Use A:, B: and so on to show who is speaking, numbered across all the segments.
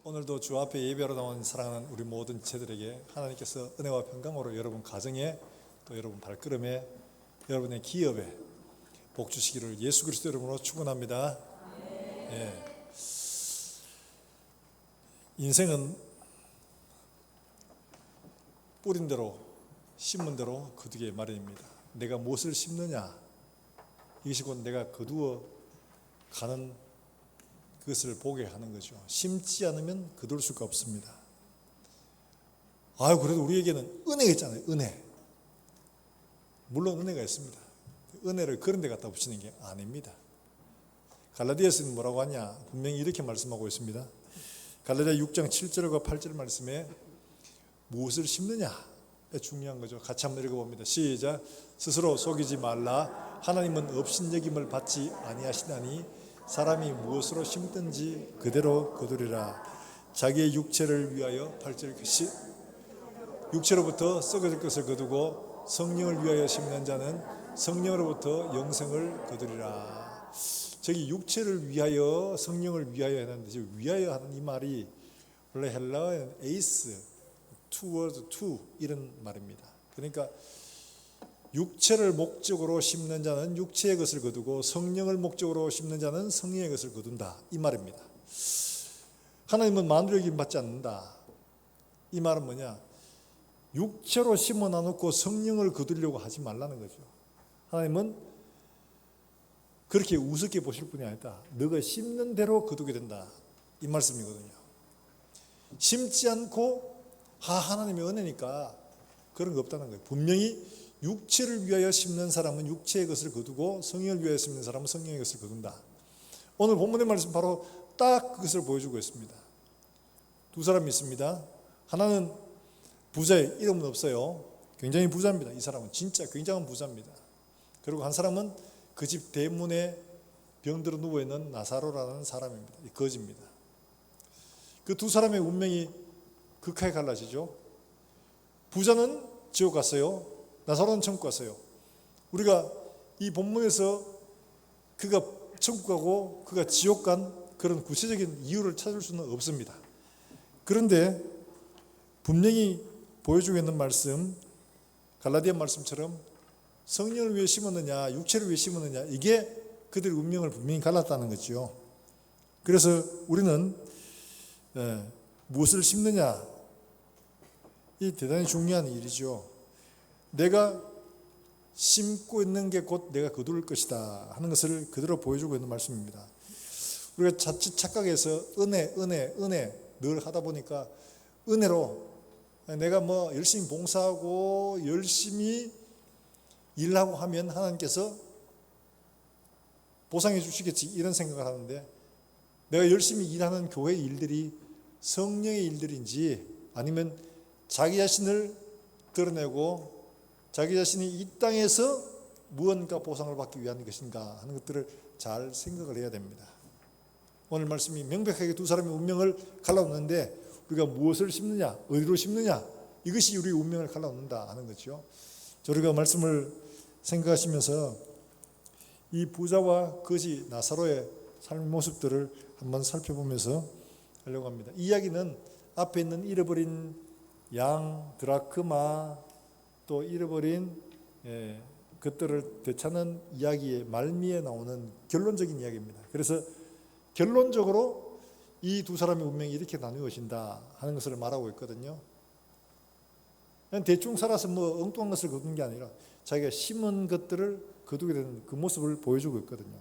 A: 오늘도 주 앞에 예배하러 나온 사랑하는 우리 모든 지체들에게 하나님께서 은혜와 평강으로 여러분 가정에 또 여러분 발걸음에 여러분의 기업에 복 주시기를 예수 그리스도 이름으로 축원합니다. 예. 인생은 뿌린 대로 심은 대로 거두게 마련입니다. 내가 무엇을 심느냐, 이것이 곧 내가 거두어 가는 그것을 보게 하는 거죠. 심지 않으면 거둘 수가 없습니다. 그래도 우리에게는 은혜가 있잖아요. 은혜. 물론 은혜가 있습니다. 은혜를 그런 데 갖다 붙이는 게 아닙니다. 갈라디아서는 뭐라고 하냐, 분명히 이렇게 말씀하고 있습니다. 갈라디아 6장 7절과 8절 말씀에 무엇을 심느냐 중요한 거죠. 같이 한번 읽어봅니다. 시작. 스스로 속이지 말라. 하나님은 업신여김을 받지 아니하시나니 사람이 무엇으로 심든지 그대로 거두리라. 자기의 육체를 위하여 8절 육체로부터 썩어질 것을 거두고 성령을 위하여 심는 자는 성령으로부터 영생을 거두리라. 저기 육체를 위하여 성령을 위하여 했는데 위하여 하는 이 말이 원래 헬라어는 에이스, toward to 이런 말입니다. 그러니까 육체를 목적으로 심는 자는 육체의 것을 거두고 성령을 목적으로 심는 자는 성령의 것을 거둔다, 이 말입니다. 하나님은 만물에게 받지 않는다. 이 말은 뭐냐, 육체로 심어 놔놓고 성령을 거두려고 하지 말라는 거죠. 하나님은 그렇게 우습게 보실 분이 아니다. 너가 심는 대로 거두게 된다, 이 말씀이거든요. 심지 않고 하나님의 은혜니까 그런 거 없다는 거예요. 분명히 육체를 위하여 심는 사람은 육체의 것을 거두고 성령을 위하여 심는 사람은 성령의 것을 거둔다. 오늘 본문의 말씀 바로 딱 그것을 보여주고 있습니다. 두 사람이 있습니다. 하나는 부자의 이름은 없어요. 굉장히 부자입니다. 이 사람은 진짜 굉장한 부자입니다. 그리고 한 사람은 그 집 대문에 병들어 누워있는 나사로라는 사람입니다. 거지입니다. 그 두 사람의 운명이 극하게 갈라지죠. 부자는 지옥 갔어요. 나사로는 천국 갔어요. 우리가 이 본문에서 그가 천국 가고 그가 지옥 간 그런 구체적인 이유를 찾을 수는 없습니다. 그런데 분명히 보여주고 있는 말씀, 갈라디아 말씀처럼 성령을 위해 심었느냐 육체를 위해 심었느냐, 이게 그들의 운명을 분명히 갈랐다는 거죠. 그래서 우리는 무엇을 심느냐, 이 대단히 중요한 일이죠. 내가 심고 있는 게 곧 내가 거둘 것이다 하는 것을 그대로 보여주고 있는 말씀입니다. 우리가 자칫 착각해서 은혜 늘 하다 보니까 은혜로 내가 열심히 봉사하고 열심히 일하고 하면 하나님께서 보상해 주시겠지, 이런 생각을 하는데, 내가 열심히 일하는 교회 일들이 성령의 일들인지 아니면 자기 자신을 드러내고 자기 자신이 이 땅에서 무언가 보상을 받기 위한 것인가 하는 것들을 잘 생각을 해야 됩니다. 오늘 말씀이 명백하게 두 사람의 운명을 갈라놓는데 우리가 무엇을 심느냐, 어디로 심느냐, 이것이 우리의 운명을 갈라놓는다 하는 거죠. 우리가 말씀을 생각하시면서 이 부자와 거지 나사로의 삶의 모습들을 한번 살펴보면서 하려고 합니다. 이 이야기는 앞에 있는 잃어버린 양, 드라크마, 또 잃어버린 것들을 되찾는 이야기의 말미에 나오는 결론적인 이야기입니다. 그래서 결론적으로 이 두 사람의 운명이 이렇게 나누어진다 하는 것을 말하고 있거든요. 그냥 대충 살아서 엉뚱한 것을 거두는 게 아니라 자기가 심은 것들을 거두게 되는 그 모습을 보여주고 있거든요.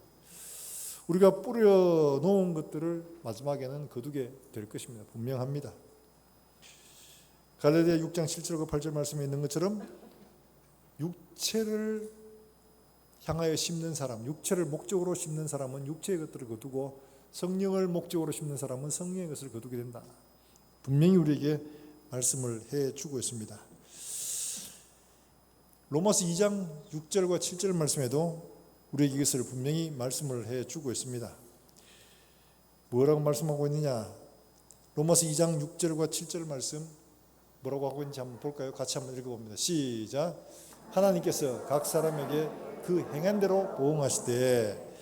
A: 우리가 뿌려놓은 것들을 마지막에는 거두게 될 것입니다. 분명합니다. 갈라디아 6장 7절과 8절 말씀에 있는 것처럼 육체를 향하여 심는 사람, 육체를 목적으로 심는 사람은 육체의 것들을 거두고 성령을 목적으로 심는 사람은 성령의 것을 거두게 된다. 분명히 우리에게 말씀을 해주고 있습니다. 로마서 2장 6절과 7절 말씀에도 우리에게 이것을 분명히 말씀을 해주고 있습니다. 뭐라고 말씀하고 있느냐? 로마서 2장 6절과 7절 말씀 뭐라고 하고 있는지 한번 볼까요? 같이 한번 읽어봅니다. 시작. 하나님께서 각 사람에게 그 행한 대로 보응하시되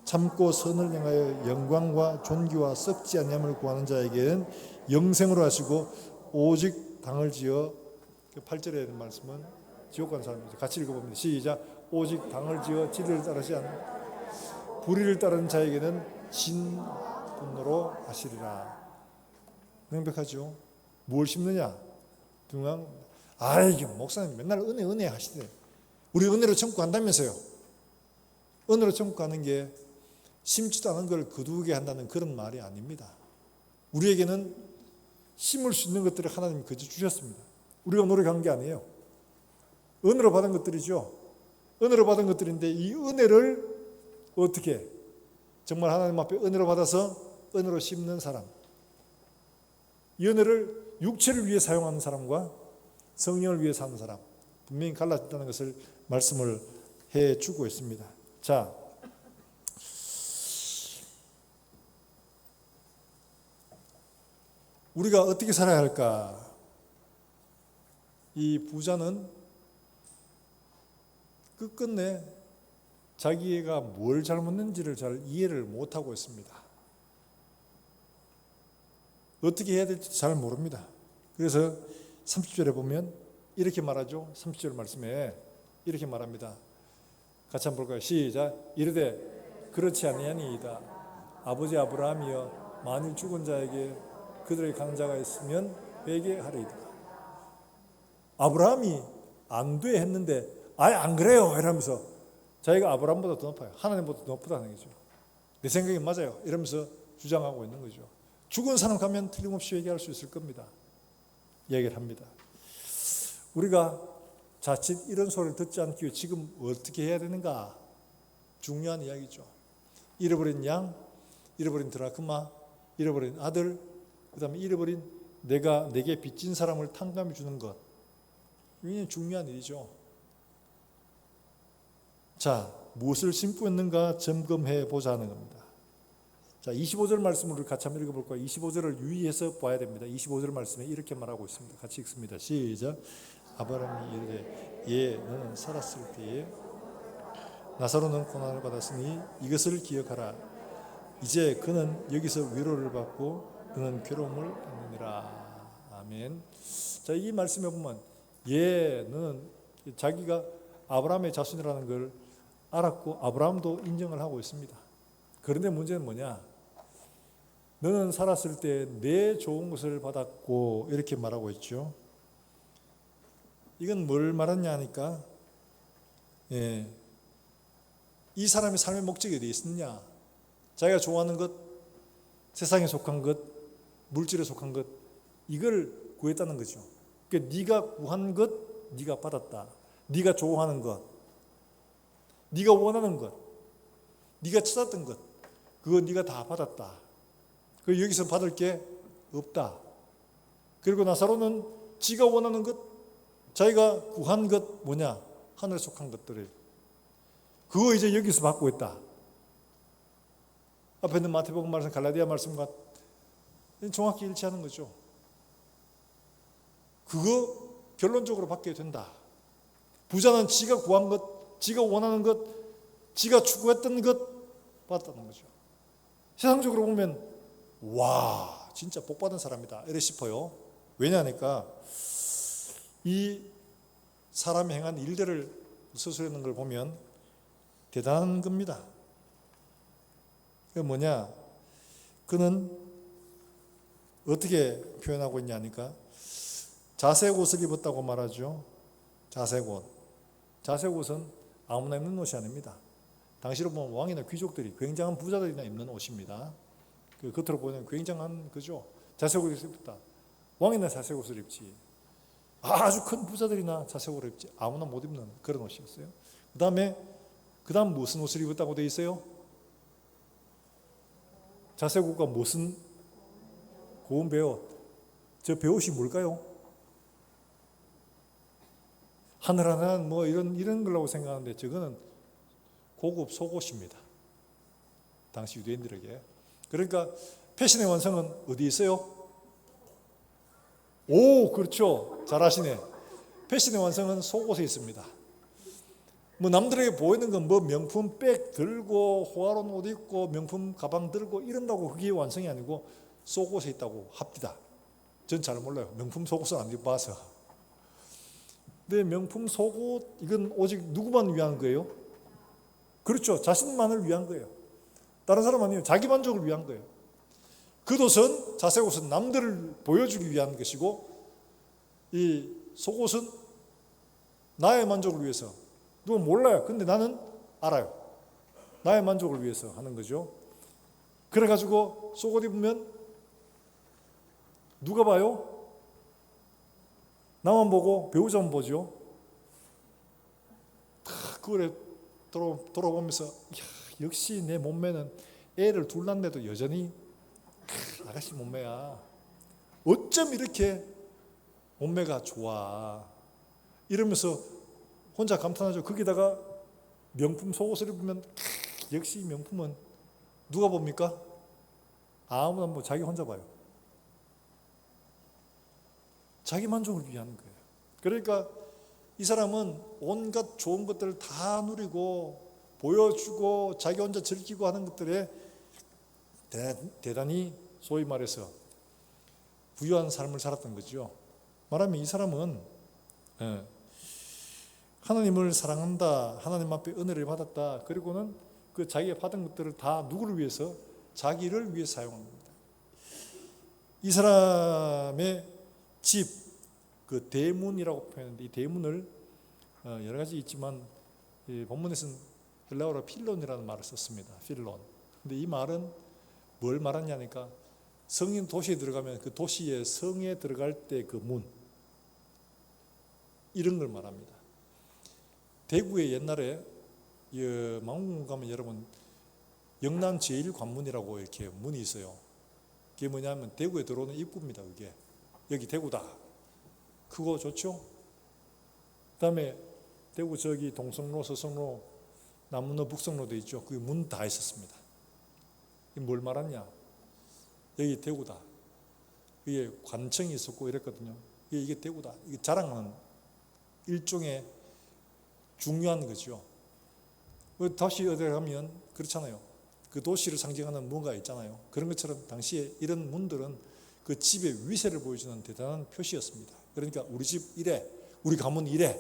A: 참고 선을 행하여 영광과 존귀와 썩지 아니함을 구하는 자에게는 영생으로 하시고 오직 당을 지어 8절에 있는 말씀은 지옥 간 사람입니다. 같이 읽어봅니다. 시작. 오직 당을 지어 진리를 따르지 않 불의를 따르는 자에게는 진분노로 하시리라. 명백하죠. 뭘 심느냐? 중앙. 이게 목사님 맨날 은혜 하시대. 우리 은혜로 천국 간다면서요. 은혜로 천국 가는 게 심지도 않은 걸 거두게 한다는 그런 말이 아닙니다. 우리에게는 심을 수 있는 것들을 하나님이 거저 주셨습니다. 우리가 노력한 게 아니에요. 은혜로 받은 것들이죠. 은혜로 받은 것들인데 이 은혜를 어떻게 정말 하나님 앞에 은혜로 받아서 은혜로 심는 사람, 이 은혜를 육체를 위해 사용하는 사람과 성령을 위해 사는 사람 분명히 갈라진다는 것을 말씀을 해주고 있습니다. 자, 우리가 어떻게 살아야 할까? 이 부자는 끝끝내 자기가 뭘 잘못했는지를 잘 이해를 못하고 있습니다. 어떻게 해야 될지 잘 모릅니다. 그래서 30절에 보면 이렇게 말하죠. 30절 말씀에 이렇게 말합니다. 같이 한번 볼까요? 시작. 이르되 그렇지 아니하니이다. 아버지 아브라함이여 만일 죽은 자에게 그들의 강자가 있으면 회개하리이다. 아브라함이 안 돼 했는데 아예 안 그래요 이러면서 자기가 아브라함보다 더 높아요. 하나님보다 더 높다는 거죠. 내 생각이 맞아요 이러면서 주장하고 있는 거죠. 죽은 사람 가면 틀림없이 회개할 수 있을 겁니다. 얘기를 합니다. 우리가 자칫 이런 소리를 듣지 않기 위해 지금 어떻게 해야 되는가? 중요한 이야기죠. 잃어버린 양, 잃어버린 드라크마, 잃어버린 아들, 그 다음에 잃어버린 내게 빚진 사람을 탕감해 주는 것. 이게 중요한 일이죠. 자, 무엇을 심고 있는가 점검해 보자는 겁니다. 자, 25절 말씀을 같이 한번 읽어볼까요? 25절을 유의해서 봐야 됩니다. 25절 말씀에 이렇게 말하고 있습니다. 같이 읽습니다. 시작. 아브라함이 이르되 너는 살았을 때에 나사로는 고난을 받았으니 이것을 기억하라. 이제 그는 여기서 위로를 받고 그는 괴로움을 받느니라. 아멘. 자, 이 말씀에 보면 너는 자기가 아브라함의 자손이라는 걸 알았고 아브라함도 인정을 하고 있습니다. 그런데 문제는 뭐냐? 너는 살았을 때 내 좋은 것을 받았고 이렇게 말하고 있죠. 이건 뭘 말하냐 하니까 이 사람의 삶의 목적이 어디에 있느냐? 자기가 좋아하는 것, 세상에 속한 것, 물질에 속한 것, 이걸 구했다는 거죠. 그러니까 네가 구한 것, 네가 받았다. 네가 좋아하는 것, 네가 원하는 것, 네가 찾았던 것, 그거 네가 다 받았다. 그리고 여기서 받을 게 없다. 그리고 나사로는 지가 원하는 것, 자기가 구한 것 뭐냐? 하늘에 속한 것들을 그거 이제 여기서 받고 있다. 앞에 있는 마태복음 말씀, 갈라디아 말씀과 정확히 일치하는 거죠. 그거 결론적으로 받게 된다. 부자는 지가 구한 것, 지가 원하는 것, 지가 추구했던 것 받았다는 거죠. 세상적으로 보면 와, 진짜 복 받은 사람이다 이래 싶어요. 왜냐하니까 이 사람이 행한 일들을 서술하는 걸 보면 대단한 겁니다. 그게 뭐냐? 그는 어떻게 표현하고 있냐니까 자색 옷을 입었다고 말하죠. 자색 옷. 자색 옷은 아무나 입는 옷이 아닙니다. 당시로 보면 왕이나 귀족들이 굉장한 부자들이나 입는 옷입니다. 그 겉으로 보면 굉장한 그죠. 자색 옷을 입었다. 왕이나 자색 옷을 입지. 아주 큰 부자들이나 자색 옷을 입지. 아무나 못 입는 그런 옷이었어요. 그다음 무슨 옷을 입었다고 돼 있어요? 자색 옷과 무슨 고운 배옷. 저 배옷이 뭘까요? 하늘하늘한 뭐 이런 걸라고 생각하는데 저거는 고급 속옷입니다. 당시 유대인들에게. 그러니까 패션의 완성은 어디 있어요? 오, 그렇죠. 잘하시네. 패션의 완성은 속옷에 있습니다. 뭐 남들에게 보이는 건 뭐 명품 백 들고 호화로운 옷 입고 명품 가방 들고 이런다고 그게 완성이 아니고 속옷에 있다고 합디다. 전 잘 몰라요. 명품 속옷은 안 입어봐서. 근데 명품 속옷 이건 오직 누구만 위한 거예요? 그렇죠. 자신만을 위한 거예요. 다른 사람 아니에요. 자기 만족을 위한 거예요. 겉옷은 자색옷은 남들을 보여주기 위한 것이고 이 속옷은 나의 만족을 위해서. 누가 몰라요. 근데 나는 알아요. 나의 만족을 위해서 하는 거죠. 그래가지고 속옷 입으면 누가 봐요? 나만 보고 배우자만 보죠. 다 그걸 돌아보면서 역시 내 몸매는 애를 둘 낳는데도 여전히 아가씨 몸매야. 어쩜 이렇게 몸매가 좋아. 이러면서 혼자 감탄하죠. 거기다가 명품 속옷을 입으면 역시 명품은 누가 봅니까? 아무나 뭐 자기 혼자 봐요. 자기 만족을 위한 거예요. 그러니까 이 사람은 온갖 좋은 것들을 다 누리고 보여주고 자기 혼자 즐기고 하는 것들에 대단히 소위 말해서 부유한 삶을 살았던 거죠. 말하면 이 사람은 하나님을 사랑한다, 하나님 앞에 은혜를 받았다, 그리고는 그 자기가 받은 것들을 다 누구를 위해서? 자기를 위해 사용한 겁니다. 이 사람의 집, 그 대문이라고 표현하는데 이 대문을 여러 가지 있지만 본문에서는 헬라어로 필론이라는 말을 썼습니다. 필론. 근데 이 말은 뭘 말하냐니까 성인 도시에 들어가면 그 도시의 성에 들어갈 때 그 문 이런 걸 말합니다. 대구에 옛날에 망원동 가면 여러분 영남 제1관문이라고 이렇게 문이 있어요. 그게 뭐냐면 대구에 들어오는 입구입니다. 그게 여기 대구다. 크고 좋죠. 그 다음에 대구 저기 동성로, 서성로, 남문로, 북성로도 있죠. 그게 문 다 있었습니다. 이게 뭘 말하냐? 여기 대구다. 이게 관청이 있었고 이랬거든요. 이게 대구다. 이게 자랑하는 일종의 중요한 거죠. 도시 어디에 가면 그렇잖아요. 그 도시를 상징하는 뭔가 있잖아요. 그런 것처럼 당시에 이런 문들은 그 집의 위세를 보여주는 대단한 표시였습니다. 그러니까 우리 집 이래, 우리 가문 이래,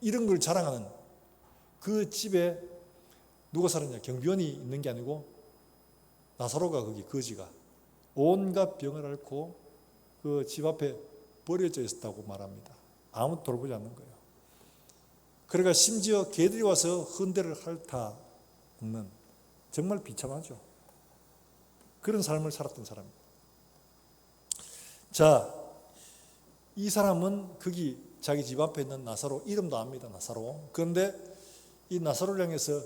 A: 이런 걸 자랑하는 그 집에 누가 살았냐? 경비원이 있는 게 아니고 나사로가 거기 거지가 온갖 병을 앓고 그 집 앞에 버려져 있었다고 말합니다. 아무도 돌보지 않는 거예요. 그러니까 심지어 개들이 와서 헌대를 핥아먹는 정말 비참하죠. 그런 삶을 살았던 사람입니다. 자, 이 사람은 거기 자기 집 앞에 있는 나사로, 이름도 압니다. 나사로. 그런데 이 나사로를 향해서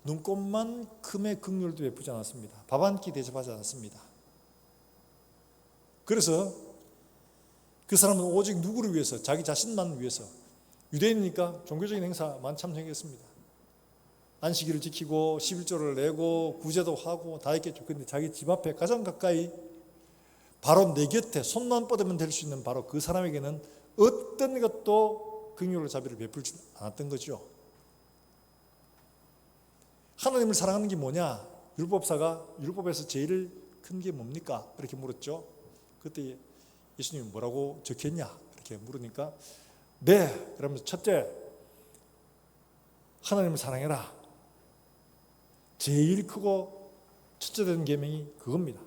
A: 눈꽃만큼의 긍휼도 베푸지 않았습니다. 밥 한 끼 대접하지 않았습니다. 그래서 그 사람은 오직 누구를 위해서? 자기 자신만 위해서. 유대인이니까 종교적인 행사 많이 참석했습니다. 안식일을 지키고 11조를 내고 구제도 하고 다 했겠죠. 그런데 자기 집 앞에 가장 가까이 바로 내 곁에 손만 뻗으면 될 수 있는 바로 그 사람에게는 어떤 것도 긍휼을 자비를 베풀지 않았던 거죠. 하나님을 사랑하는 게 뭐냐? 율법사가 율법에서 제일 큰 게 뭡니까? 이렇게 물었죠. 그때 예수님이 뭐라고 적혔냐? 이렇게 물으니까 네, 그러면서 첫째, 하나님을 사랑해라. 제일 크고 첫째 되는 계명이 그겁니다.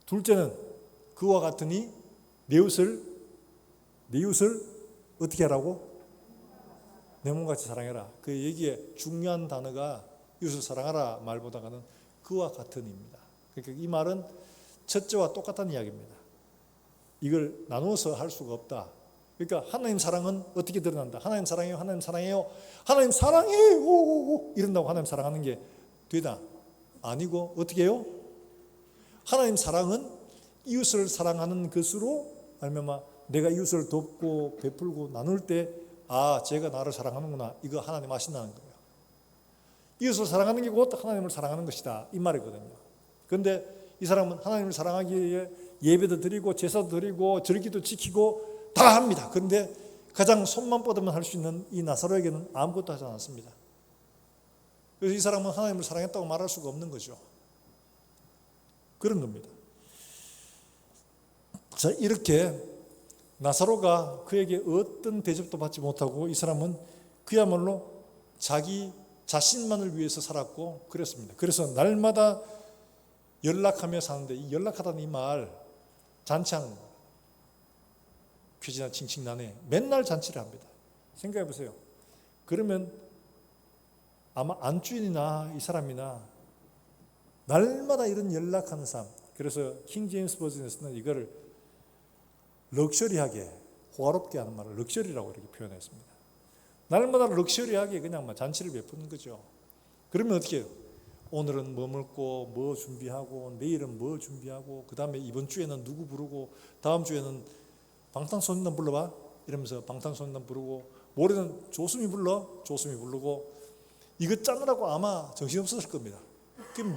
A: 둘째는 그와 같으니 내 이웃을 어떻게 하라고? 내 몸같이 사랑해라. 그 얘기에 중요한 단어가 이웃을 사랑하라 말보다는 그와 같으니입니다. 그러니까 이 말은 첫째와 똑같다는 이야기입니다. 이걸 나누어서 할 수가 없다. 그러니까 하나님 사랑은 어떻게 드러난다? 하나님 사랑해요, 하나님 사랑해요, 하나님 사랑해요 이런다고 하나님 사랑하는 게 되나? 아니고 어떻게 해요? 하나님 사랑은 이웃을 사랑하는 것으로 알면 내가 이웃을 돕고 베풀고 나눌 때 쟤가 나를 사랑하는구나. 이거 하나님 아신다는 거예요. 이웃을 사랑하는 게 곧 하나님을 사랑하는 것이다. 이 말이거든요. 그런데 이 사람은 하나님을 사랑하기 위해 예배도 드리고 제사도 드리고 절기도 지키고 다 합니다. 그런데 가장 손만 뻗으면 할 수 있는 이 나사로에게는 아무것도 하지 않았습니다. 그래서 이 사람은 하나님을 사랑했다고 말할 수가 없는 거죠. 그런 겁니다. 자, 이렇게 나사로가 그에게 어떤 대접도 받지 못하고 이 사람은 그야말로 자기 자신만을 위해서 살았고 그랬습니다. 그래서 날마다 연락하며 사는데 이 연락하다는 이 말 잔치하는 거. 퀴즈나 칭칭나네. 맨날 잔치를 합니다. 생각해 보세요. 그러면 아마 안주인이나 이 사람이나 날마다 이런 연락하는 삶. 그래서 킹 제임스 버전에서는 이거를 럭셔리하게 호화롭게 하는 말을 럭셔리라고 이렇게 표현했습니다. 날마다 럭셔리하게 그냥 막 잔치를 베푸는 거죠. 그러면 어떻게 해요? 오늘은 뭐 먹고 뭐 준비하고 내일은 뭐 준비하고 그 다음에 이번 주에는 누구 부르고 다음 주에는 방탄소년단 불러봐 이러면서 방탄소년단 부르고 모레는 조수미 불러 조수미 부르고 이거 짜느라고 아마 정신없었을 겁니다.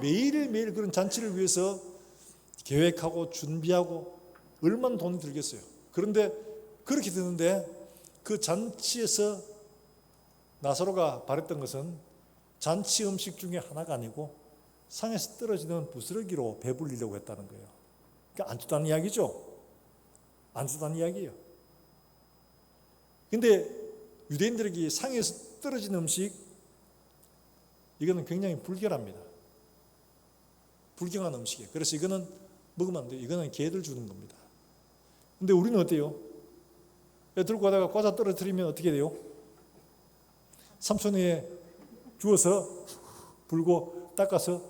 A: 매일매일 그런 잔치를 위해서 계획하고 준비하고 얼마나 돈이 들겠어요. 그런데 그렇게 되는데 그 잔치에서 나사로가 바랬던 것은 잔치 음식 중에 하나가 아니고 상에서 떨어지는 부스러기로 배불리려고 했다는 거예요. 그러니까 안 주다는 이야기죠. 안 주다는 이야기예요. 근데 유대인들에게 상에서 떨어지는 음식 이거는 굉장히 불결합니다. 불경한 음식이에요. 그래서 이거는 먹으면 안 돼요. 이거는 개들 주는 겁니다. 근데 우리는 어때요? 들고 가다가 과자 떨어뜨리면 어떻게 돼요? 삼촌에 주워서 불고 닦아서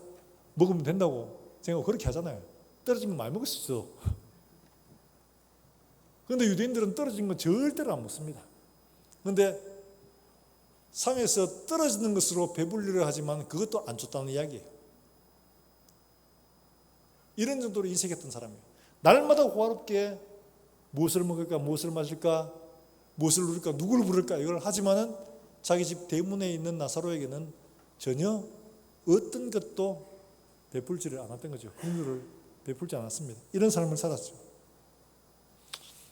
A: 먹으면 된다고 생각하고 그렇게 하잖아요. 떨어진 거 많이 먹을 수 있어. 그런데 유대인들은 떨어진 건 절대로 안 먹습니다. 그런데 상에서 떨어지는 것으로 배불리려 하지만 그것도 안 좋다는 이야기예요. 이런 정도로 인색했던 사람이에요. 날마다 호화롭게 무엇을 먹을까, 무엇을 마실까, 무엇을 누릴까, 누구를 부를까 이걸 하지만은 자기 집 대문에 있는 나사로에게는 전혀 어떤 것도 베풀지를 않았던 거죠. 긍휼을 베풀지 않았습니다. 이런 삶을 살았죠.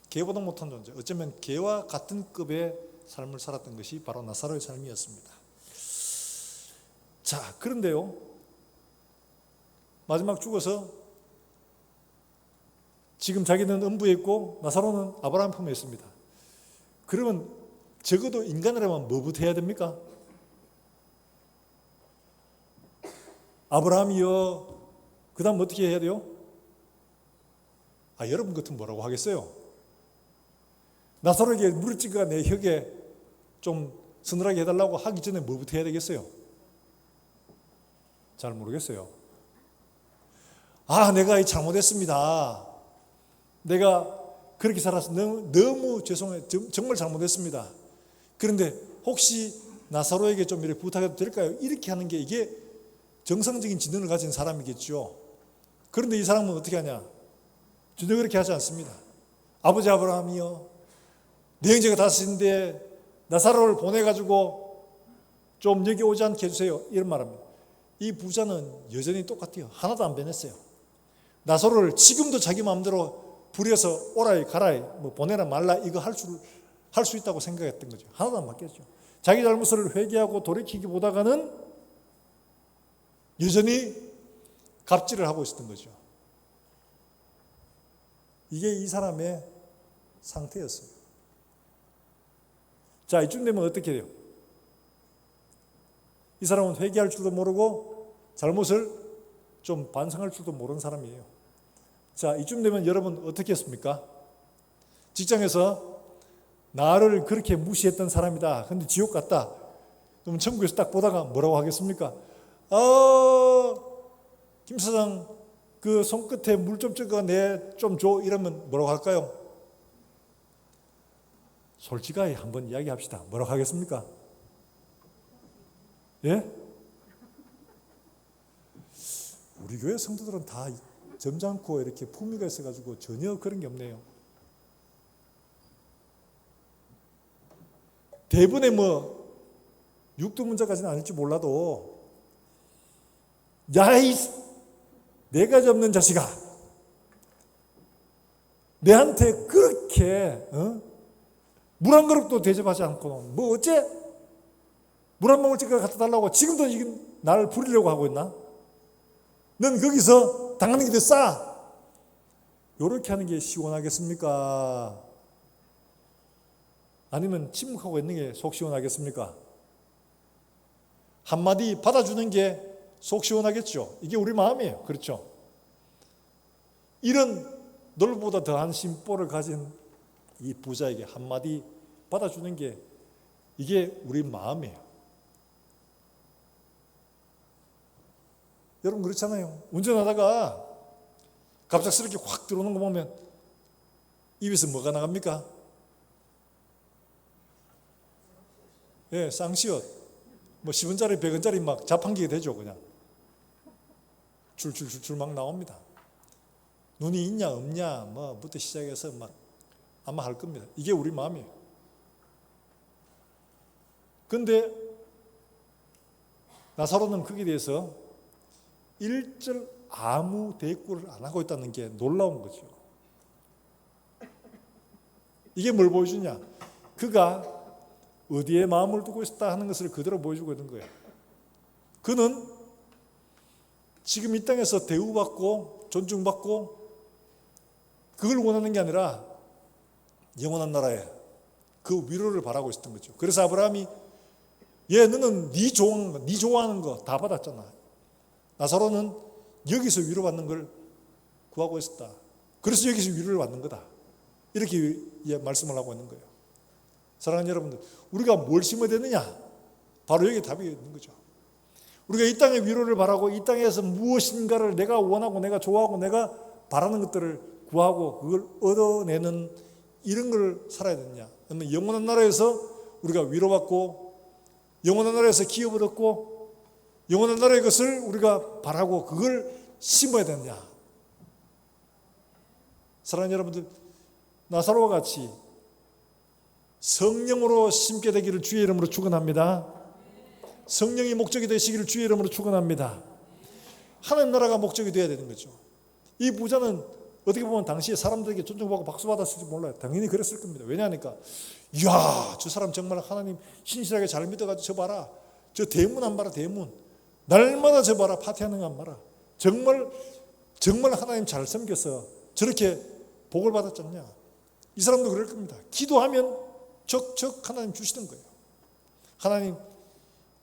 A: 개보다 못한 존재, 어쩌면 개와 같은 급의 삶을 살았던 것이 바로 나사로의 삶이었습니다. 자, 그런데요, 마지막 죽어서 지금 자기는 음부에 있고 나사로는 아브라함 품에 있습니다. 그러면 적어도 인간이라면 뭐부터 해야 됩니까? 아브라함이요. 그 다음 어떻게 해야 돼요? 여러분 같으면 뭐라고 하겠어요? 나사로에게 물을 찌가 내 혀에 좀 서늘하게 해달라고 하기 전에 뭐부터 해야 되겠어요? 잘 모르겠어요. 내가 잘못했습니다. 내가 그렇게 살아서 너무 죄송해요. 정말 잘못했습니다. 그런데 혹시 나사로에게 좀 이렇게 부탁해도 될까요? 이렇게 하는 게 이게 정상적인 지능을 가진 사람이겠죠. 그런데 이 사람은 어떻게 하냐? 전혀 그렇게 하지 않습니다. 아버지 아브라함이요. 내 형제가 다섯인데 나사로를 보내가지고 좀 여기 오지 않게 해주세요. 이런 말합니다. 이 부자는 여전히 똑같아요. 하나도 안 변했어요. 나사로를 지금도 자기 마음대로 부려서 오라이 가라이 뭐 보내라 말라 이거 할 수 있다고 생각했던 거죠. 하나도 안 바뀌었죠. 자기 잘못을 회개하고 돌이키기 보다가는 여전히 갑질을 하고 있었던 거죠. 이게 이 사람의 상태였어요. 자, 이쯤 되면 어떻게 돼요? 이 사람은 회개할 줄도 모르고 잘못을 좀 반성할 줄도 모르는 사람이에요. 자, 이쯤 되면 여러분 어떻게 했습니까? 직장에서 나를 그렇게 무시했던 사람이다. 근데 지옥 갔다. 그럼 천국에서 딱 보다가 뭐라고 하겠습니까? 김 사장 그 손끝에 물 좀 찍어 내 좀 줘. 이러면 뭐라고 할까요? 솔직하게 한번 이야기합시다. 뭐라고 하겠습니까? 예? 우리 교회 성도들은 다 점잖고 이렇게 품위가 있어가지고 전혀 그런 게 없네요. 대부분의 육두문자까지는 아닐지 몰라도 야이 내가 접는 자식아 내한테 그렇게 물 한 그릇도 대접하지 않고 뭐 어째 물 한 모금씩 갖다 달라고 지금도 나를 부리려고 하고 있나? 넌 거기서 당하는 게 더 싸. 이렇게 하는 게 시원하겠습니까? 아니면 침묵하고 있는 게 속 시원하겠습니까? 한마디 받아주는 게 속 시원하겠죠. 이게 우리 마음이에요. 그렇죠? 이런 널보다 더한 심보를 가진 이 부자에게 한마디 받아주는 게 이게 우리 마음이에요. 여러분 그렇잖아요. 운전하다가 갑작스럽게 확 들어오는 거 보면 입에서 뭐가 나갑니까? 예, 쌍시옷. 뭐 10원짜리 100원짜리 막 자판기가 되죠. 그냥 줄줄줄줄 막 나옵니다. 눈이 있냐 없냐 뭐부터 시작해서 막 아마 할 겁니다. 이게 우리 마음이에요. 그런데 나사로는 거기에 대해서 일절 아무 대꾸를 안 하고 있다는 게 놀라운 거죠. 이게 뭘 보여주냐? 그가 어디에 마음을 두고 있었다 하는 것을 그대로 보여주고 있는 거예요. 그는 지금 이 땅에서 대우받고 존중받고 그걸 원하는 게 아니라 영원한 나라에 그 위로를 바라고 있었던 거죠. 그래서 아브라함이 너는 네 좋아하는 거 다 받았잖아. 나사로는 여기서 위로받는 걸 구하고 있었다. 그래서 여기서 위로를 받는 거다. 이렇게 말씀을 하고 있는 거예요. 사랑하는 여러분들, 우리가 뭘 심어야 되느냐? 바로 여기 답이 있는 거죠. 우리가 이 땅의 위로를 바라고 이 땅에서 무엇인가를 내가 원하고 내가 좋아하고 내가 바라는 것들을 구하고 그걸 얻어내는 이런 걸 살아야 되느냐? 그러면 영원한 나라에서 우리가 위로받고 영원한 나라에서 기업을 얻고 영원한 나라의 것을 우리가 바라고 그걸 심어야 되느냐? 사랑하는 여러분들, 나사로와 같이 성령으로 심게 되기를 주의 이름으로 축원합니다. 성령이 목적이 되시기를 주의 이름으로 축원합니다. 하나님 나라가 목적이 되어야 되는 거죠. 이 부자는 어떻게 보면 당시에 사람들에게 존중받고 박수받았을지 몰라요. 당연히 그랬을 겁니다. 왜냐하니까 이야 저 사람 정말 하나님 신실하게 잘 믿어가지고 저 봐라. 저 대문 안 봐라 대문. 날마다 저 봐라 파티하는 거 안 봐라. 정말 하나님 잘 섬겨서 저렇게 복을 받았잖냐. 이 사람도 그럴 겁니다. 기도하면 적적 하나님 주시던 거예요. 하나님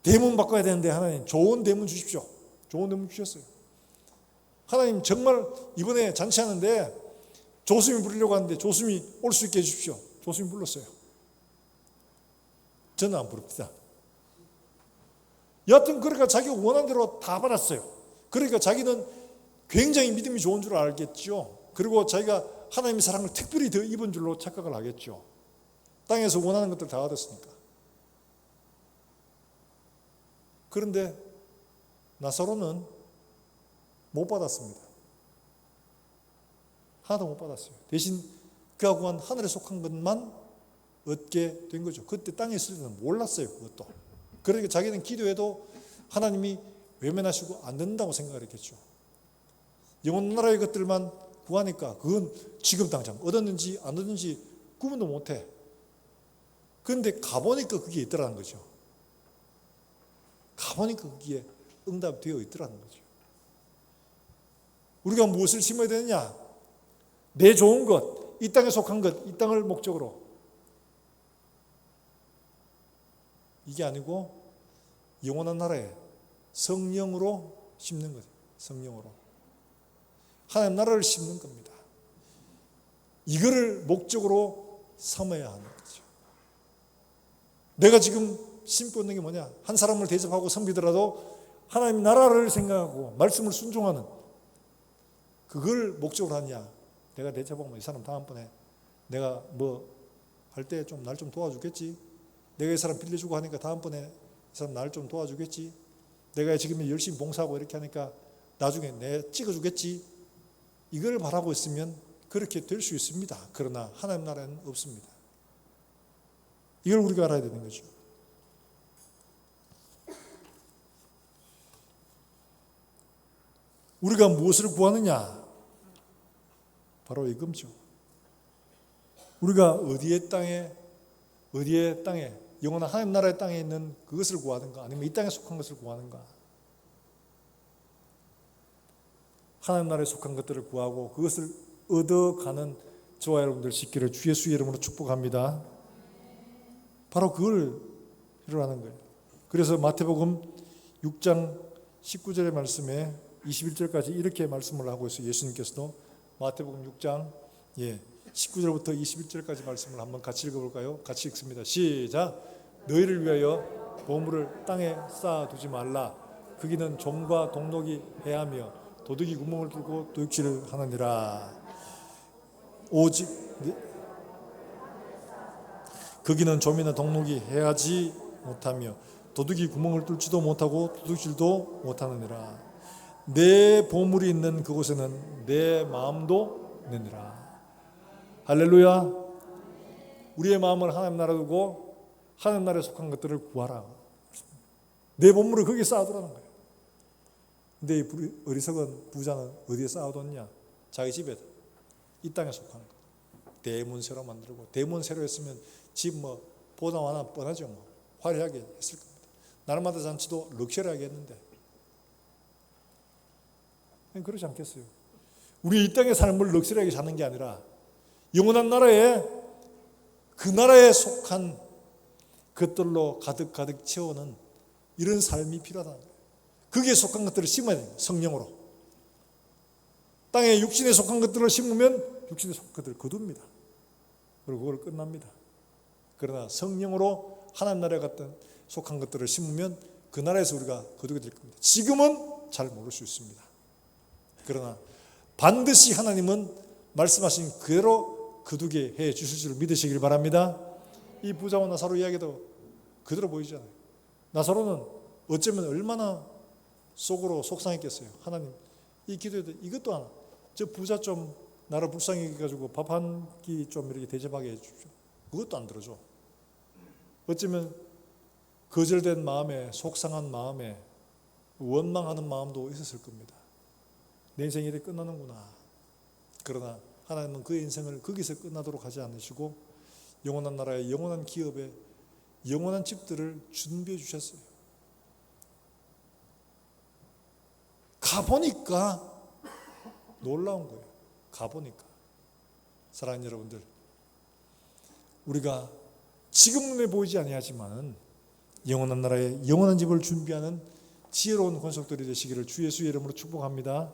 A: 대문 바꿔야 되는데 하나님 좋은 대문 주십시오. 좋은 대문 주셨어요. 하나님 정말 이번에 잔치하는데 조수미 부르려고 하는데 조수미 올 수 있게 해주십시오. 조수미 불렀어요. 저는 안 부릅니다. 여하튼 그러니까 자기가 원하는 대로 다 받았어요. 그러니까 자기는 굉장히 믿음이 좋은 줄 알겠죠. 그리고 자기가 하나님의 사랑을 특별히 더 입은 줄로 착각을 하겠죠. 땅에서 원하는 것들 다 얻었으니까. 그런데 나사로는 못 받았습니다. 하나도 못 받았어요. 대신 그가 구한 하늘에 속한 것만 얻게 된 거죠. 그때 땅에 있을 때는 몰랐어요. 그것도. 그러니까 자기는 기도해도 하나님이 외면하시고 안 된다고 생각을 했겠죠. 영원 나라의 것들만 구하니까 그건 지금 당장 얻었는지 안 얻었는지 구분도 못해. 그런데 가보니까 그게 있더라는 거죠. 가보니까 거기에 응답되어 있더라는 거죠. 우리가 무엇을 심어야 되느냐? 내 좋은 것, 이 땅에 속한 것, 이 땅을 목적으로. 이게 아니고 영원한 나라에 성령으로 심는 거죠. 성령으로. 하나님 나라를 심는 겁니다. 이거를 목적으로 삼아야 하는 거죠. 내가 지금 심고 있는 게 뭐냐? 한 사람을 대접하고 섬기더라도 하나님 나라를 생각하고 말씀을 순종하는 그걸 목적으로 하냐? 내가 대접하면 이 사람 다음번에 내가 뭐 할 때 좀 날 좀 도와주겠지? 내가 이 사람 빌려주고 하니까 다음번에 이 사람 날 좀 도와주겠지? 내가 지금 열심히 봉사하고 이렇게 하니까 나중에 내 찍어주겠지? 이걸 바라고 있으면 그렇게 될 수 있습니다. 그러나 하나님 나라는 없습니다. 이걸 우리가 알아야 되는 거죠. 우리가 무엇을 구하느냐? 바로 이겁죠. 우리가 어디의 땅에 어디에 땅에 영원한 하나님 나라의 땅에 있는 그것을 구하는가 아니면 이 땅에 속한 것을 구하는가? 하나님 나라에 속한 것들을 구하고 그것을 얻어가는 저와 여러분들 있기를 주 예수의 이름으로 축복합니다. 바로 그걸 필요로 하는 거예요. 그래서 마태복음 6장 19절의 말씀에 21절까지 이렇게 말씀을 하고 있어요. 예수님께서도 마태복음 6장 19절부터 21절까지 말씀을 한번 같이 읽어볼까요? 같이 읽습니다. 시작. 너희를 위하여 보물을 땅에 쌓아두지 말라. 거기는 좀과 동록이 해하며 도둑이 구멍을 뚫고 도둑질을 하느니라. 오직 거기는 좀이나 동록이 해하지 못하며 도둑이 구멍을 뚫지도 못하고 도둑질도 못하느니라. 내 보물이 있는 그곳에는 내 마음도 있느니라. 할렐루야. 우리의 마음을 하나님 나라에 두고 하나님 나라에 속한 것들을 구하라. 내 보물을 거기에 쌓아두라는 거예요. 근데 이 어리석은 부자는 어디에 쌓아뒀냐? 자기 집에, 이 땅에 속한 것. 대문세로 만들고, 대문세로 했으면 집 뭐 보장 하나 뻔하죠. 뭐 화려하게 했을 겁니다. 날마다 잔치도 럭셔리하게 했는데 그렇지 않겠어요? 우리 이 땅의 삶을 럭셔리하게 사는 게 아니라 영원한 나라에 그 나라에 속한 것들로 가득 채우는 이런 삶이 필요하다는 거예요. 거기에 속한 것들을 심어야 돼요. 성령으로. 땅에 육신에 속한 것들을 심으면 육신에 속한 것들을 거둡니다. 그리고 그걸 끝납니다. 그러나 성령으로 하나님 나라에 속한 것들을 심으면 그 나라에서 우리가 거두게 될 겁니다. 지금은 잘 모를 수 있습니다. 그러나 반드시 하나님은 말씀하신 그대로 거두게 해 주실 줄 믿으시길 바랍니다. 이 부자와 나사로 이야기도 그대로 보이잖아요. 나사로는 어쩌면 얼마나 속으로 속상했겠어요. 하나님, 이 기도에도 이것도 하나, 저 부자 좀 나를 불쌍히 해가지고 밥 한 끼 좀 이렇게 대접하게 해주십시오. 그것도 안 들어줘. 어쩌면 거절된 마음에, 속상한 마음에 원망하는 마음도 있었을 겁니다. 내 인생이 이렇게 끝나는구나. 그러나 하나님은 그의 인생을 거기서 끝나도록 하지 않으시고 영원한 나라의 영원한 기업에 영원한 집들을 준비해 주셨어요. 가보니까 놀라운 거예요. 가보니까. 사랑하는 여러분들, 우리가 지금 눈에 보이지 아니하지만은 영원한 나라에 영원한 집을 준비하는 지혜로운 권속들이 되시기를 주 예수의 이름으로 축복합니다.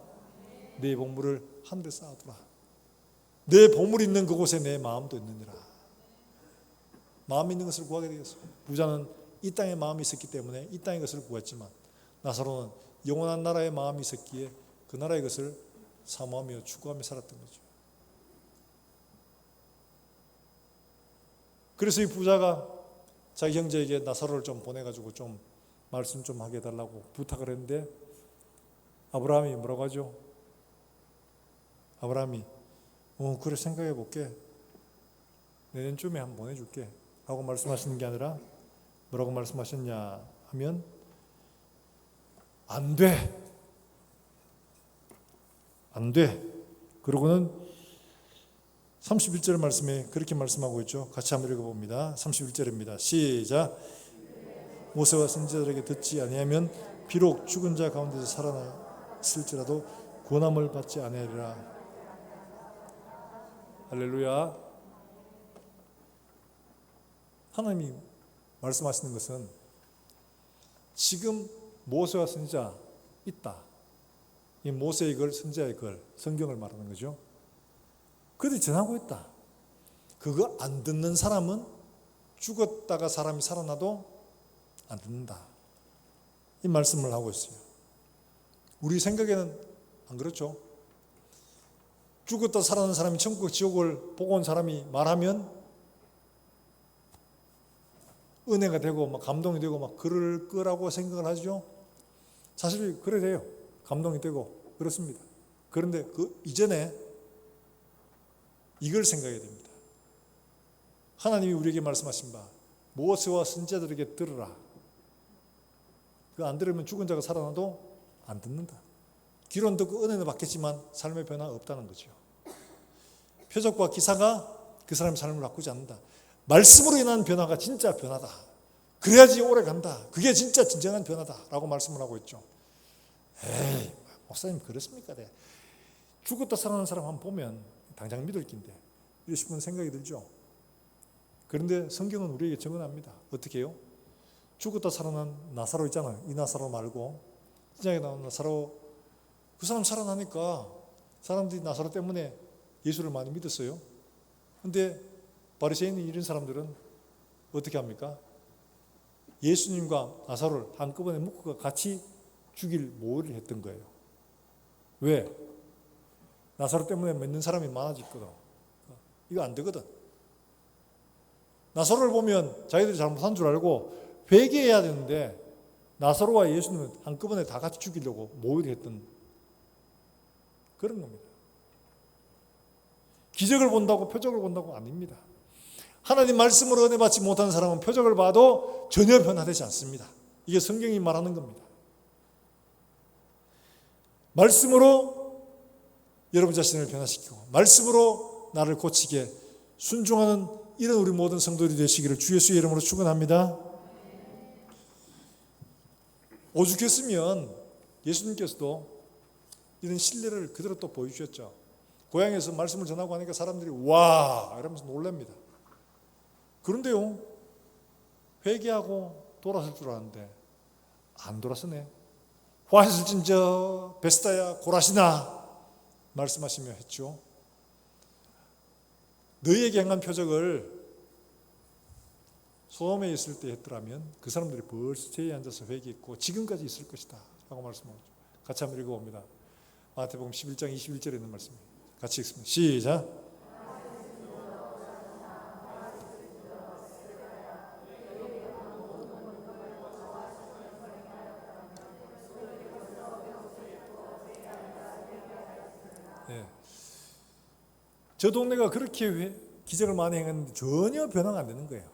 A: 내 보물을 한 데 쌓아두라. 내 보물이 있는 그곳에 내 마음도 있느니라. 마음 있는 것을 구하게 되겠어요. 부자는 이 땅에 마음이 있었기 때문에 이 땅의 것을 구했지만 나사로는 영원한 나라의 마음이 있었기에 그 나라의 것을 사모하며 추구하며 살았던 거죠. 그래서 이 부자가 자기 형제에게 나사로를 좀 보내가지고 좀 말씀 좀 하게 해달라고 부탁을 했는데 아브라함이 뭐라고 하죠? 아브라함이 그래 생각해 볼게. 내년쯤에 한번 보내줄게 하고 말씀하시는 게 아니라 뭐라고 말씀하셨냐 하면 안 돼. 안 돼. 그러고는 31절 말씀에 그렇게 말씀하고 있죠. 같이 한번 읽어봅니다. 31절입니다. 시작. 모세와 선지자들에게 듣지 아니하면 비록 죽은 자 가운데서 살아났을지라도 구원함을 받지 아니하리라. 할렐루야. 하나님이 말씀하시는 것은 지금 모세와 선지자 있다. 이 모세의 글, 선지자의 글, 성경을 말하는 거죠. 그들이 전하고 있다. 그거 안 듣는 사람은 죽었다가 사람이 살아나도 안 듣는다. 이 말씀을 하고 있어요. 우리 생각에는 안 그렇죠? 죽었다 살아난 사람이 천국 지옥을 보고 온 사람이 말하면 은혜가 되고 막 감동이 되고 막 그럴 거라고 생각을 하죠. 사실 그래 돼요. 감동이 되고 그렇습니다. 그런데 그 이전에 이걸 생각해야 됩니다. 하나님이 우리에게 말씀하신 바 모세와 선지자들에게 들으라. 그 안 들으면 죽은 자가 살아나도 안 듣는다. 귀로는 듣고 은혜는 받겠지만 삶의 변화가 없다는 거죠. 표적과 기사가 그 사람의 삶을 바꾸지 않는다. 말씀으로 인한 변화가 진짜 변화다. 그래야지 오래 간다. 그게 진짜 진정한 변화다라고 말씀을 하고 있죠. 에이, 목사님 그렇습니까? 네. 죽었다 살아난 사람 한번 보면 당장 믿을 낀데 이러시면 생각이 들죠. 그런데 성경은 우리에게 증언합니다. 어떻게 해요? 죽었다 살아난 나사로 있잖아요. 이 나사로 말고 신약에 나온 나사로, 그 사람 살아나니까 사람들이 나사로 때문에 예수를 많이 믿었어요. 근데 바리새인 이런 사람들은 어떻게 합니까? 예수님과 나사로를 한꺼번에 묶어서 같이 죽일 모의를 했던 거예요. 왜? 나사로 때문에 믿는 사람이 많아졌거든. 이거 안 되거든. 나사로를 보면 자기들이 잘못한 줄 알고 회개해야 되는데 나사로와 예수님은 한꺼번에 다 같이 죽이려고 모의를 했던 그런 겁니다. 기적을 본다고 표적을 본다고 아닙니다. 하나님 말씀으로 은혜 받지 못하는 사람은 표적을 봐도 전혀 변화되지 않습니다. 이게 성경이 말하는 겁니다. 말씀으로 여러분 자신을 변화시키고 말씀으로 나를 고치게 순종하는 이런 우리 모든 성도들이 되시기를 주 예수의 이름으로 축원합니다. 오죽했으면 예수님께서도 이런 신뢰를 그대로 또 보여주셨죠. 고향에서 말씀을 전하고 하니까 사람들이 와 이러면서 놀랍니다. 그런데요, 회개하고 돌아설 줄 알았는데 안 돌아서네. 화했을진저 베스다야 고라시나 말씀하시며 했죠. 너희에게 행한 표적을 소돔에 있을 때 했더라면 그 사람들이 벌써 죄에 앉아서 회개했고 지금까지 있을 것이다 라고 말씀하죠. 같이 한번 읽어봅니다. 마태복음 11장 21절에 있는 말씀입니다. 같이 읽습니다. 시작. 네. 저 동네가 그렇게 기적을 많이 행했는데 전혀 변화가 안 되는 거예요.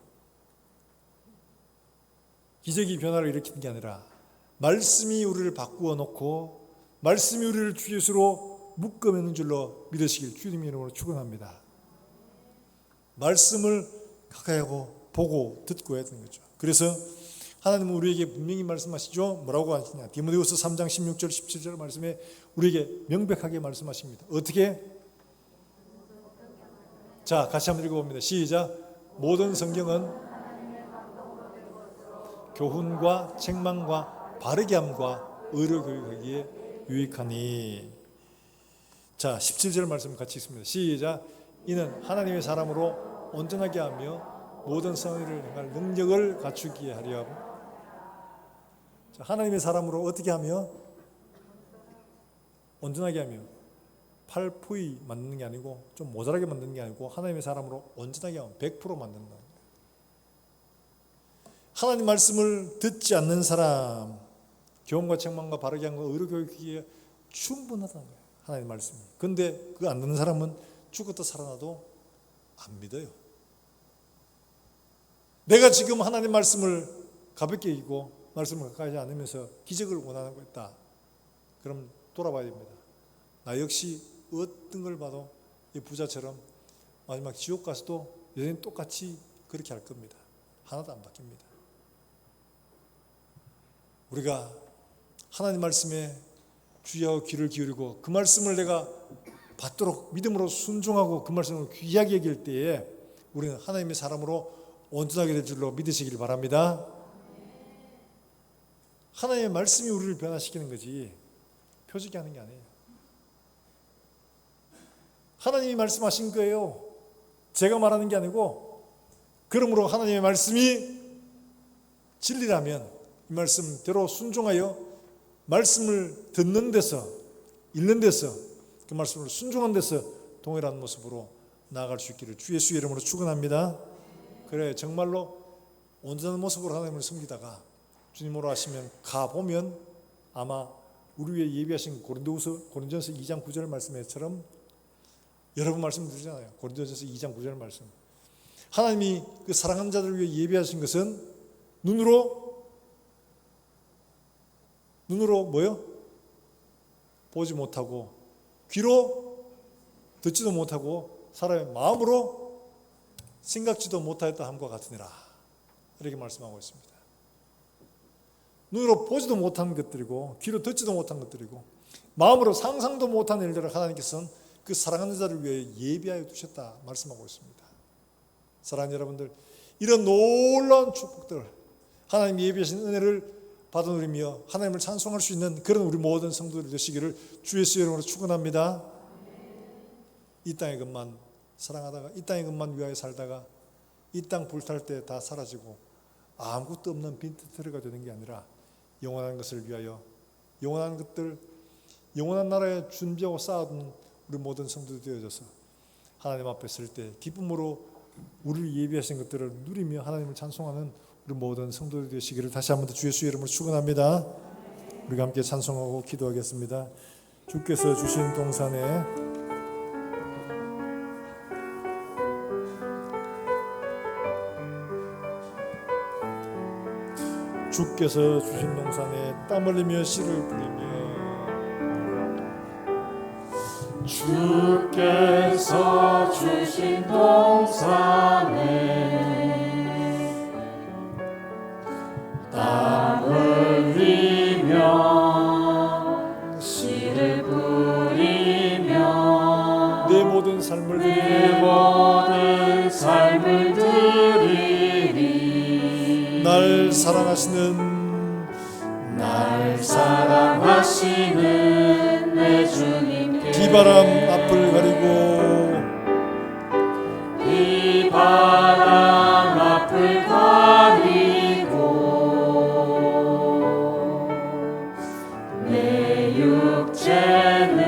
A: 기적이 변화를 일으키는 게 아니라 말씀이 우리를 바꾸어 놓고 말씀이 우리를 주 예수로 묶어매는 줄로 믿으시길 주님 이름으로 축원합니다. 말씀을 가까이 하고 보고 듣고 해야 되는 거죠. 그래서 하나님은 우리에게 분명히 말씀하시죠. 뭐라고 하시냐? 디모데후서 3장 16절 17절 말씀에 우리에게 명백하게 말씀하십니다. 어떻게? 자, 같이 한번 읽어봅니다. 시작. 모든 성경은 교훈과 책망과 바르게 함과 의로 교육하기에 유익하니. 자, 17절 말씀 같이 읽습니다. 시작. 이는 하나님의 사람으로 온전하게 하며 모든 선의를 행할 능력을 갖추기에 하려 하고. 자, 하나님의 사람으로 어떻게 하며? 온전하게 하며. 팔포이 만드는 게 아니고 좀 모자라게 만드는 게 아니고 하나님의 사람으로 온전하게 하면 100% 만든다. 하나님 말씀을 듣지 않는 사람, 교훈과 책망과 바르게 함과 의로 교육하기에 충분하다는 거예요. 하나님 말씀이. 그런데 그거 안 듣는 사람은 죽었다 살아나도 안 믿어요. 내가 지금 하나님 말씀을 가볍게 여기고 말씀을 가까이 하지 않으면서 기적을 원하는 거 있다. 그럼 돌아봐야 됩니다. 나 역시 어떤 걸 봐도 이 부자처럼 마지막 지옥 가서도 여전히 똑같이 그렇게 할 겁니다. 하나도 안 바뀝니다. 우리가 하나님 말씀에 주의하고 귀를 기울이고 그 말씀을 내가 받도록 믿음으로 순종하고 그 말씀을 귀하게 여길 때에 우리는 하나님의 사람으로 온전하게 될 줄로 믿으시길 바랍니다. 하나님의 말씀이 우리를 변화시키는 거지 표적이 하는 게 아니에요. 하나님이 말씀하신 거예요. 제가 말하는 게 아니고, 그러므로 하나님의 말씀이 진리라면 이 말씀대로 순종하여 말씀을 듣는 데서, 읽는 데서, 그 말씀을 순종한 데서 동일한 모습으로 나아갈 수 있기를 주 예수의 이름으로 축원합니다. 그래, 정말로 온전한 모습으로 하나님을 섬기다가 주님으로 하시면 가보면 아마 우리 위해 예비하신 고린도전서 2장 9절 말씀처럼 여러 번 말씀드리잖아요. 고린도전서 2장 9절 말씀. 하나님이 그 사랑하는 자들을 위해 예비하신 것은 눈으로 뭐요? 보지 못하고 귀로 듣지도 못하고 사람의 마음으로 생각지도 못하였다 함과 같으니라. 이렇게 말씀하고 있습니다. 눈으로 보지도 못한 것들이고 귀로 듣지도 못한 것들이고 마음으로 상상도 못한 일들을 하나님께서는 그 사랑하는 자를 위해 예비하여 두셨다 말씀하고 있습니다. 사랑하는 여러분들, 이런 놀라운 축복들, 하나님 예비하신 은혜를 받아 누리며 하나님을 찬송할 수 있는 그런 우리 모든 성도들이 되시기를 주 예수 이름으로 축원합니다. 이 땅의 것만 사랑하다가 이 땅의 것만 위하여 살다가 이 땅 불탈 때 다 사라지고 아무것도 없는 빈털터리가 되는 게 아니라 영원한 것을 위하여 영원한 것들, 영원한 나라에 준비하고 쌓아둔 우리 모든 성도들이 되어져서 하나님 앞에 설 때 기쁨으로 우리를 예비하신 것들을 누리며 하나님을 찬송하는 우리 모든 성도들이 되시기를 다시 한번 더 주 예수의 이름으로 축원합니다. 우리가 함께 찬송하고 기도하겠습니다. 주께서 주신 동산에 주께서 주신 동산에 땀 흘리며 씨를 뿌리며
B: 주께서 주신 동산에 땀 흘리며 씨를 뿌리며
A: 내 모든 삶을
B: 드리리.
A: 날 사랑하시는
B: 내 주님께
A: 비바람 앞을 가리고
B: 비바람 앞을 가리고 내 육체는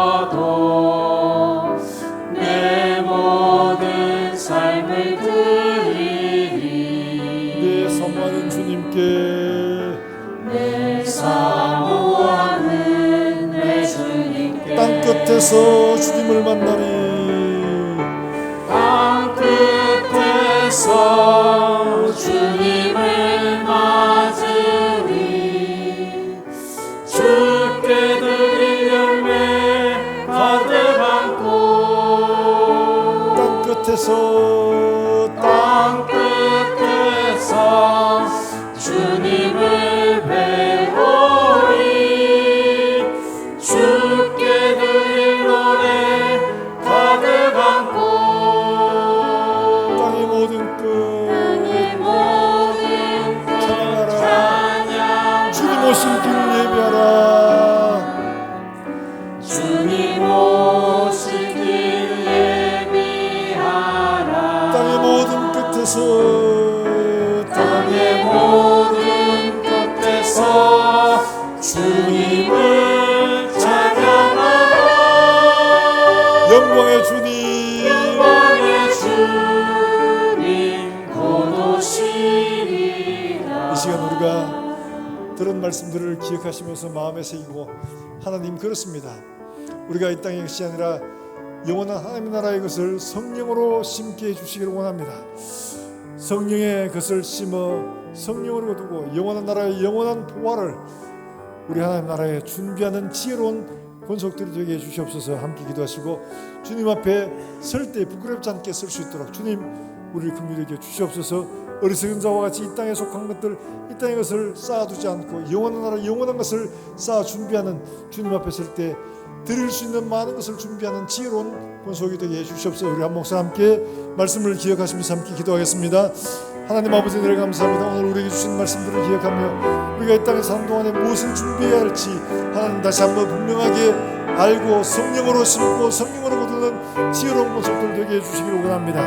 B: 쇠잔해져도 내 모든 삶을 드리리.
A: 내 사모하는 주님께
B: 내 사모하는 내 주님께
A: 땅 끝에서 주님을 만나리.
B: 땅 끝에서 주님을 맞으리. 주께 드릴 열매 가득 안고
A: 땅 끝에서
B: 땅 끝에서 주님을 배우리. 주께 드릴 노래 가득 안고
A: 땅의 모든 끝 찬양하라.
B: 찬양
A: 주님 오실 길을 예비하라.
B: 주님 오실 길 예비하라.
A: 땅의 모든 끝에서
B: 땅의 모든 끝에서 주님을 찬양하라.
A: 영광의 주님,
B: 영광의 주님 곧 오시리라.
A: 이 시간 우리가 들은 말씀들을 기억하시면서 마음에 새기고 하나님 그렇습니다. 우리가 이 땅의 것이 아니라 영원한 하나님의 나라의 것을 성령으로 심게 해주시기를 원합니다. 성령의 것을 심어 성령으로 두고 영원한 나라의 영원한 보화를 우리 하나님 나라에 준비하는 지혜로운 권속들이 되게 해주시옵소서. 함께 기도하시고 주님 앞에 설 때 부끄럽지 않게 설 수 있도록 주님 우리를 긍휼히 여겨 주시옵소서. 어리석은 자와 같이 이 땅에 속한 것들, 이 땅의 것을 쌓아두지 않고 영원한 나라 영원한 것을 쌓아 준비하는 주님 앞에 설 때 드릴 수 있는 많은 것을 준비하는 지혜로운 권속이 되게 해주시옵소서. 우리 한 목사 함께 말씀을 기억하시면서 함께 기도하겠습니다. 하나님 아버지 은혜를 감사합니다. 오늘 우리에게 주신 말씀들을 기억하며 우리가 이 땅에 사는 동안에 무엇을 준비해야 할지 하나님 다시 한번 분명하게 알고 성령으로 심고 성령으로 거두는 지혜로운 모습들 되게 해주시기를 원합니다.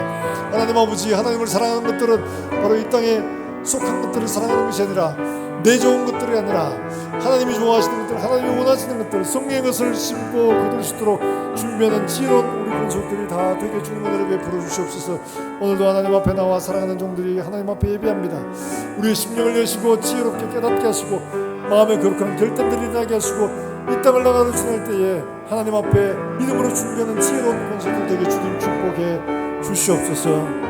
A: 하나님 아버지, 하나님을 사랑하는 것들은 바로 이 땅에 속한 것들을 사랑하는 것이 아니라 내 좋은 것들이 아니라 하나님이 좋아하시는 것들, 하나님이 원하시는 것들, 성령의 것을 심고 거둘 수 있도록 준비하는 지혜로운 우리 권속들이 다 되게 주는 은혜를 베풀어 주시옵소서. 오늘도 하나님 앞에 나와 사랑하는 종들이 하나님 앞에 예배합니다. 우리의 심령을 여시고 지혜롭게 깨닫게 하시고 마음에 거룩한 결단들이 나게 하시고 이 땅을 나가는 지날 때에 하나님 앞에 믿음으로 준비하는 지혜로운 권속들 되게 주님 축복해 주시옵소서.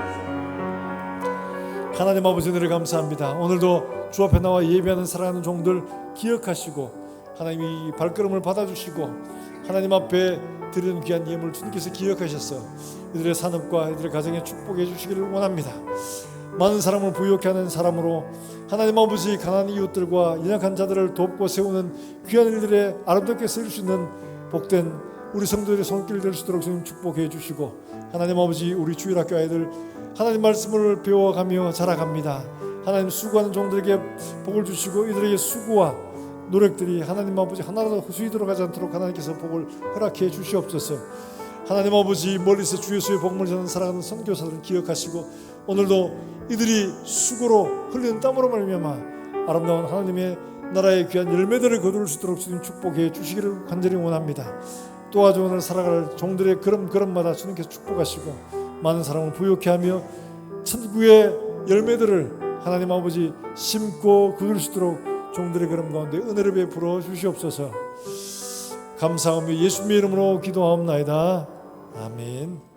A: 하나님 아버지 은혜를 감사합니다. 오늘도 주 앞에 나와 예배하는 사랑하는 종들 기억하시고 하나님이 발걸음을 받아주시고 하나님 앞에 드리는 귀한 예물 주님께서 기억하셔서 이들의 산업과 이들의 가정에 축복해 주시기를 원합니다. 많은 사람을 부유케 하는 사람으로 하나님 아버지 가난한 이웃들과 연약한 자들을 돕고 세우는 귀한 일들에 아름답게 쓰일 수 있는 복된 우리 성도들의 손길 될 수 있도록 주님 축복해 주시고 하나님 아버지 우리 주일학교 아이들 하나님 말씀을 배워가며 자라갑니다. 하나님 수고하는 종들에게 복을 주시고 이들에게 수고와 노력들이 하나님 아버지 하나라도 헛수이 들어가지 않도록 하나님께서 복을 허락해 주시옵소서. 하나님 아버지 멀리서 주 예수의 복음을 전하는 살아가는 선교사들을 기억하시고 오늘도 이들이 수고로 흘리는 땀으로 말미암아 아름다운 하나님의 나라의 귀한 열매들을 거둘 수 있도록 주님 축복해 주시기를 간절히 원합니다. 또 아주 오늘 살아갈 종들의 걸음마다 주님께서 축복하시고 많은 사람을 부유케 하며 천국의 열매들을 하나님 아버지 심고 거둘 수 있도록 종들의 걸음 가운데 은혜를 베풀어 주시옵소서. 감사하며 예수님의 이름으로 기도하옵나이다. 아멘.